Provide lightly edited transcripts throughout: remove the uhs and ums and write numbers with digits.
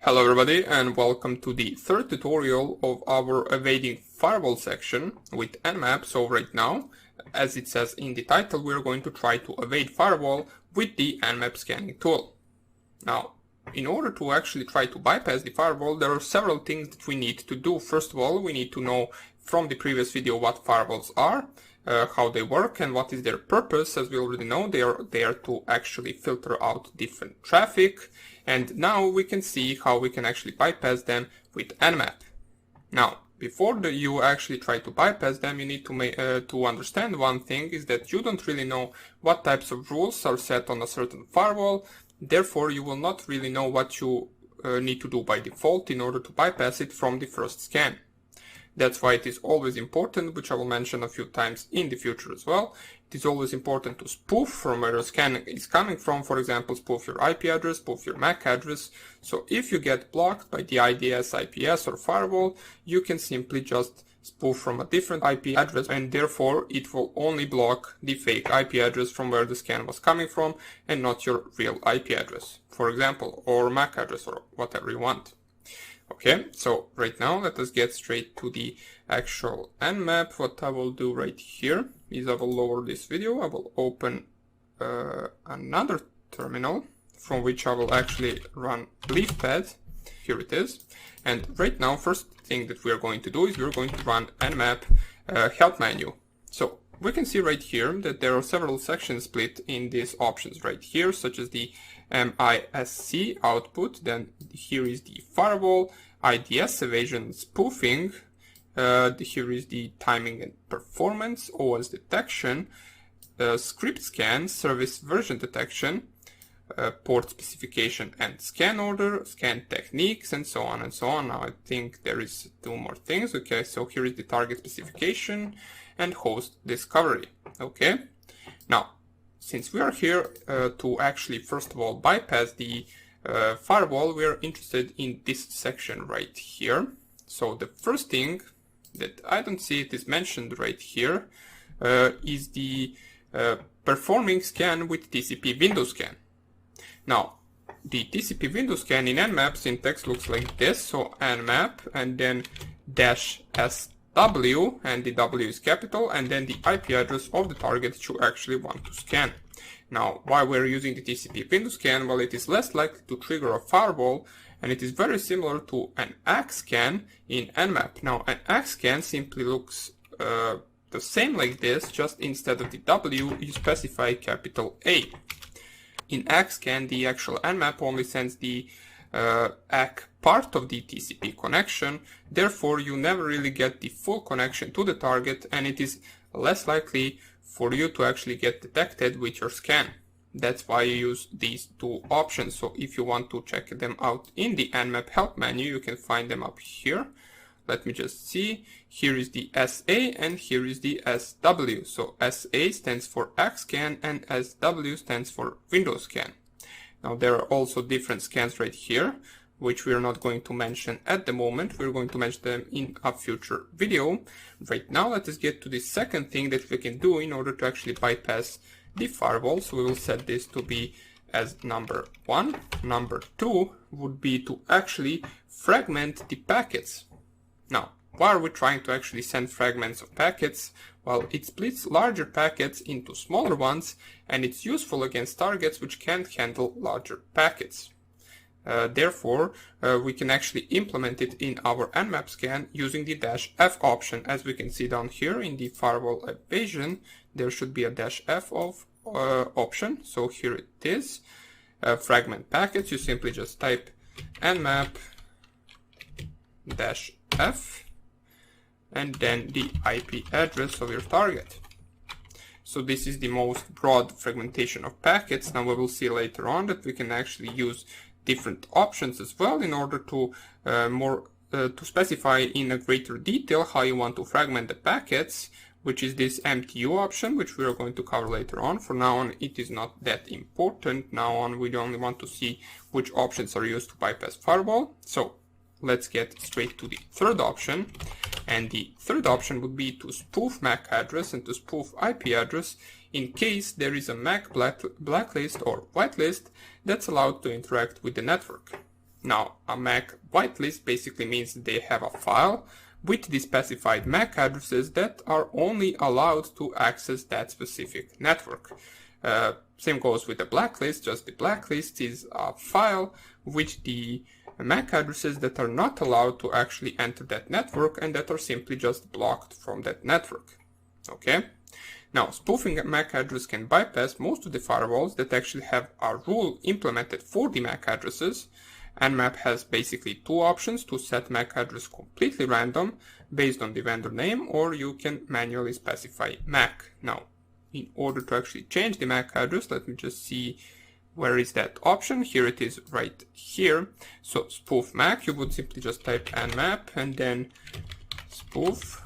Hello everybody and welcome to the third tutorial of our Evading Firewall section with Nmap. So right now, as it says in the title, we're going to try to evade firewall with the Nmap scanning tool. Now, in order to actually try to bypass the firewall, there are several things that we need to do. First of all, we need to know from the previous video what firewalls are, how they work and what is their purpose. As we already know, they are there to actually filter out different traffic. And now we can see how we can actually bypass them with Nmap. Now, before you actually try to bypass them, you need to understand one thing, is that you don't really know what types of rules are set on a certain firewall. Therefore, you will not really know what you need to do by default in order to bypass it from the first scan. That's why it is always important, which I will mention a few times in the future as well. It is always important to spoof from where the scan is coming from. For example, spoof your IP address, spoof your MAC address. So if you get blocked by the IDS, IPS or firewall, you can simply just spoof from a different IP address, and therefore it will only block the fake IP address from where the scan was coming from and not your real IP address, for example, or MAC address or whatever you want. Okay, so right now let us get straight to the actual Nmap. What I will do right here is I will lower this video. I will open another terminal from which I will actually run leafpad. Here it is. And right now, first thing that we are going to do is we're going to run Nmap help menu. So we can see right here that there are several sections split in these options right here, such as the MISC output. Then here is the firewall, IDS evasion spoofing. Here is the timing and performance, OS detection, script scan, service version detection, port specification and scan order, scan techniques, and so on and so on. Now I think there is two more things. Okay, so here is the target specification and host discovery. Okay, now since we are here to actually first of all bypass the firewall, we are interested in this section right here. So the first thing that I don't see it is mentioned right here is the performing scan with TCP window scan. Now, the TCP window scan in Nmap syntax looks like this. So Nmap and then -SW, and the W is capital, and then the IP address of the target that you actually want to scan. Now, why we're using the TCP window scan? Well, it is less likely to trigger a firewall, and it is very similar to an ACK scan in Nmap. Now, an ACK scan simply looks the same like this, just instead of the W, you specify capital A. In ACK scan, the actual Nmap only sends the ACK part of the TCP connection. Therefore, you never really get the full connection to the target, and it is less likely for you to actually get detected with your scan. That's why you use these two options. So if you want to check them out in the Nmap help menu, you can find them up here. Let me just see. Here is the SA and here is the SW. So SA stands for ACK scan and SW stands for Windows scan. Now there are also different scans right here, which we are not going to mention at the moment. We're going to mention them in a future video. Right now, let us get to the second thing that we can do in order to actually bypass the firewall. So we will set this to be as number 1. Number 2 would be to actually fragment the packets. Now, why are we trying to actually send fragments of packets? Well, it splits larger packets into smaller ones, and it's useful against targets which can't handle larger packets. Therefore, we can actually implement it in our Nmap scan using the -F option. As we can see down here in the firewall evasion, there should be a -F of option. So here it is. Fragment packets, you simply just type Nmap -F and then the IP address of your target. So this is the most broad fragmentation of packets. Now we will see later on that we can actually use different options as well in order to to specify in a greater detail how you want to fragment the packets, which is this MTU option, which we are going to cover later on. For now on, it is not that important. Now on, we only want to see which options are used to bypass firewall. So let's get straight to the third option. And the third option would be to spoof MAC address and to spoof IP address in case there is a MAC blacklist or whitelist that's allowed to interact with the network. Now, a MAC whitelist basically means they have a file with the specified MAC addresses that are only allowed to access that specific network. Same goes with the blacklist, just the blacklist is a file with the MAC addresses that are not allowed to actually enter that network and that are simply just blocked from that network. Okay? Now, spoofing a MAC address can bypass most of the firewalls that actually have a rule implemented for the MAC addresses. Nmap has basically two options: to set MAC address completely random based on the vendor name, or you can manually specify MAC. Now, in order to actually change the MAC address, let me just see where is that option. Here it is right here. So spoof MAC, you would simply just type nmap and then spoof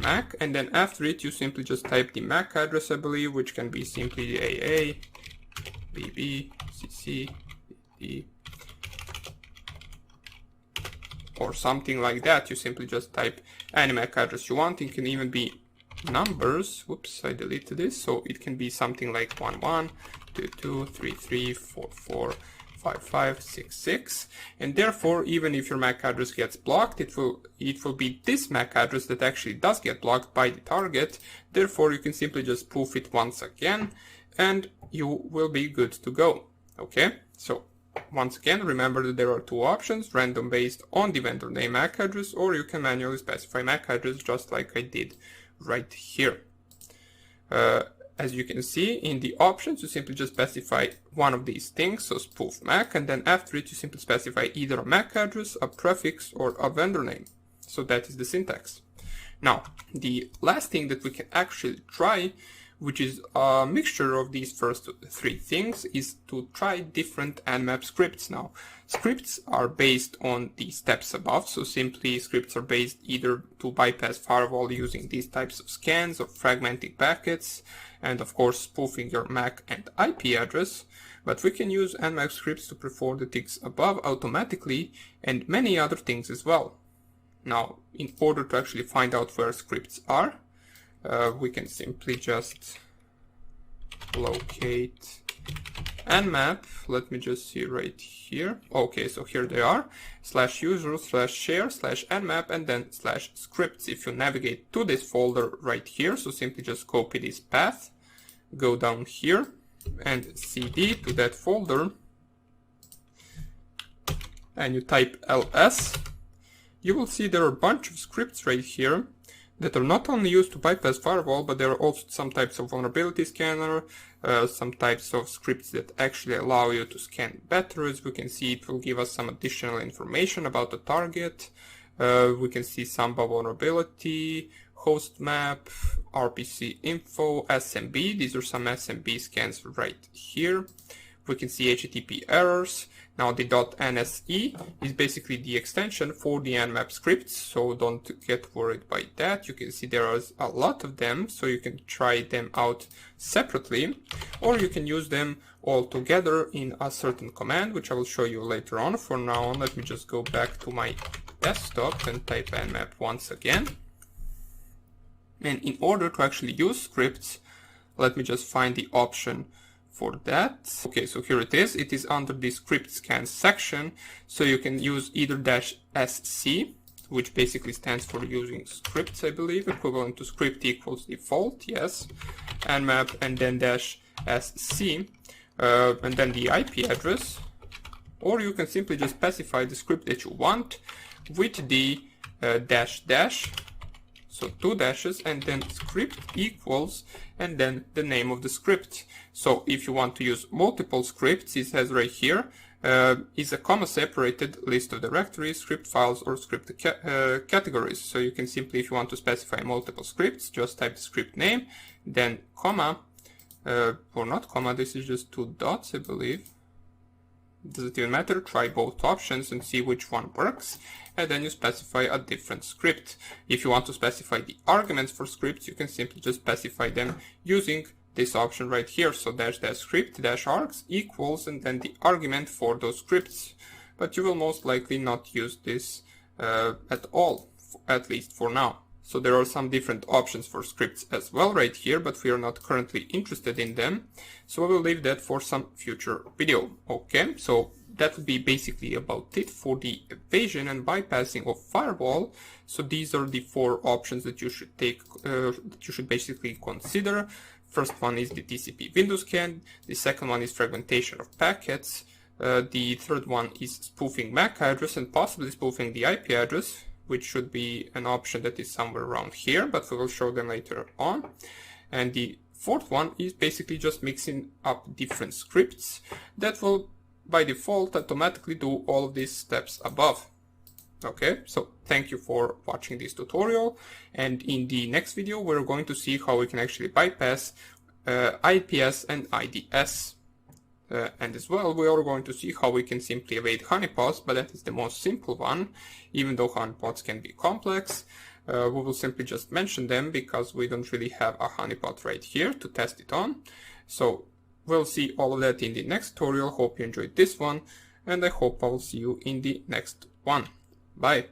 MAC, and then after it you simply just type the MAC address, I believe, which can be simply AA, BB, CC, DD, or something like that. You simply just type any MAC address you want. It can even be numbers. Whoops, I deleted this. So it can be something like 112233445566, and therefore even if your MAC address gets blocked, it will be this MAC address that actually does get blocked by the target. Therefore you can simply just spoof it once again and you will be good to go. Okay, so once again, remember that there are two options: random based on the vendor name MAC address, or you can manually specify MAC address just like I did right here. As you can see in the options, you simply just specify one of these things, so spoof MAC, and then after it you simply specify either a MAC address, a prefix, or a vendor name. So that is the syntax. Now, the last thing that we can actually try, which is a mixture of these first three things, is to try different Nmap scripts. Now, scripts are based on the steps above, so simply scripts are based either to bypass firewall using these types of scans or fragmenting packets, and of course spoofing your MAC and IP address. But we can use Nmap scripts to perform the things above automatically and many other things as well. Now, in order to actually find out where scripts are, we can simply just locate Nmap. Let me just see right here. Okay, so here they are: /user/share/nmap and then /scripts. If you navigate to this folder right here, so simply just copy this path, go down here and cd to that folder, and you type ls, you will see there are a bunch of scripts right here that are not only used to bypass firewall, but there are also some types of vulnerability scanner, some types of scripts that actually allow you to scan better. As we can see, it will give us some additional information about the target. We can see Samba vulnerability, host map, RPC info, SMB. These are some SMB scans right here. We can see HTTP errors. Now the .nse is basically the extension for the Nmap scripts, so don't get worried by that. You can see there is a lot of them, so you can try them out separately, or you can use them all together in a certain command, which I will show you later on. For now on, let me just go back to my desktop and type Nmap once again. And in order to actually use scripts, let me just find the option for that. Okay, so here it is. It is under the script scan section, so you can use either -sc, which basically stands for using scripts, I believe, equivalent to script equals default, yes, nmap, and then -sc, and then the IP address, or you can simply just specify the script that you want with the --, so 2 dashes, and then script equals, and then the name of the script. So if you want to use multiple scripts, it says right here, is a comma separated list of directories, script files, or script categories. So you can simply, if you want to specify multiple scripts, just type the script name, then comma, or not comma, this is just 2 dots, I believe. Doesn't even matter, try both options and see which one works, and then you specify a different script. If you want to specify the arguments for scripts, you can simply just specify them using this option right here, so --script -args equals, and then the argument for those scripts. But you will most likely not use this at all, at least for now. So there are some different options for scripts as well right here, but we are not currently interested in them. So I will leave that for some future video. Okay, so that would be basically about it for the evasion and bypassing of firewall. So these are the 4 options that you should basically consider. First one is the TCP window scan. The second one is fragmentation of packets. The third one is spoofing MAC address and possibly spoofing the IP address, which should be an option that is somewhere around here, but we will show them later on. And the fourth one is basically just mixing up different scripts that will by default automatically do all of these steps above. Okay, so thank you for watching this tutorial, and in the next video we're going to see how we can actually bypass IPS and IDS. And as well, we are going to see how we can simply evade honeypots, but that is the most simple one, even though honeypots can be complex. We will simply just mention them because we don't really have a honeypot right here to test it on. So we'll see all of that in the next tutorial. Hope you enjoyed this one, and I hope I will see you in the next one. Bye.